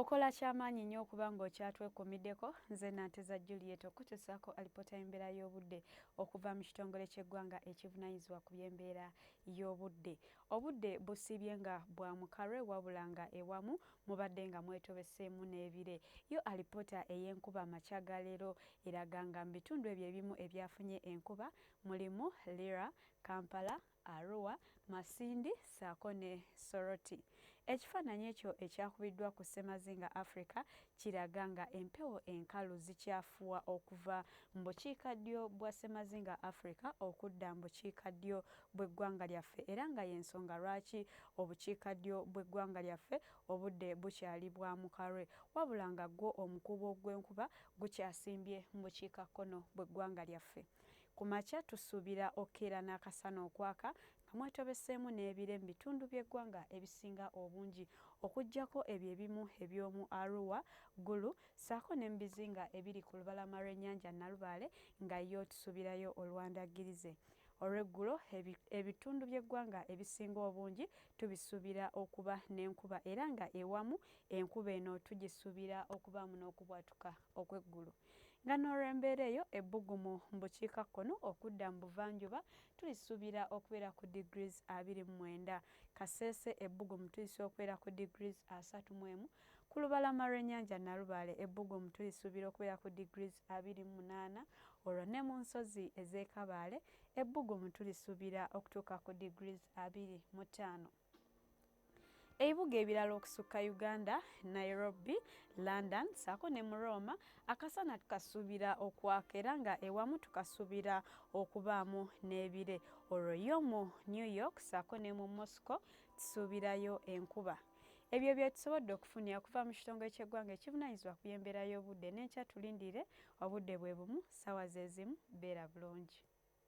Okola kyamaanyi nnyo okuba ng'okyatwekuumiddeko. Nze Nanteza Juliet okutuusaako alipoota y'embeera y'obudde okuva mu kitongole ky'eggwanga ekivunaanyizibwa ku by'embeera y'obudde. Obudde busibye nga bwa mukarwe wabula nga ewamu mubadde nga mwetobeseemu n'ebire. Yo alipoota ey'enkuba makya ga leero eraga nga mu bitundu ebyo ebimu ebyafunye enkuba mulimu Lira, Kampala, Arua, Masindi ssaako ne Soroti. Ekifaananyi ekyo ekyakubiddwa ku ssemazinga Africa kiraga nga empewo enkalu zikyafuwa okuva mu bukiikaddyo bwa ssemazinga Africa okudda mu bukiikaddyo bw'eggwanga lyaffe era nga y'ensonga lwaki obukiikaddyo bw'eggwanga lyaffe obudde bukyali bwa mukarwe wabula nga gwo omukuubo gw'enkuba gukyasimbye mu bukiikakkono bw'eggwanga lyaffe. Ku makya tusuubira okkeera n'akasana okwaka nga mwetobeseemu n'ebire mu bitundu by'eggwanga ebisinga obungi okuggyako ebyo ebimu eby'omu Arua, Gulu ssaako ne mu bizinga ebiri ku lubalama lw'ennyanja Nalubaale nga yo tusuubirayo olwandagirize. Olw'eggulo ebitundu by'eggwanga ebisinga obungi tubisuubira okuba n'enkuba era nga ewamu enkuba eno tugisuubira okubaamu n'okubwatuka okw'eggulu. Nga n'olw'embeera eyo ebbugumu mu bukiikakkono okudda mu buvanjuba tulisuubira okubeera ku degrees 29. Kasese ebbugumu tulisuubira okubeera ku degrees 31. Ku lubalama lw'ennyanja Nalubaale ebbugumu tulisuubira okubeera ku degrees 28. Olwo ne mu nsozi ez'e Kabaale ebbugumu tulisuubira okutuuka ku degrees 25. Ebibuga ebirala okusukka Uganda, Nairobi, London ssaako ne mu Roma akasana tukasuubira okwaka era nga ewamu tukasuubira okubaamu n'ebire. Olwo yo mu New York ssaako ne mu Moscow tusuubirayo enkuba. Ebyo bye tusobodde okufunira okuva mu kitongole ky'eggwanga ekivunaanyizibwa ku by'embeera y'obudde. N'enkya tulindire obudde bwe bumu ssaawa ze zimu beera bulungi.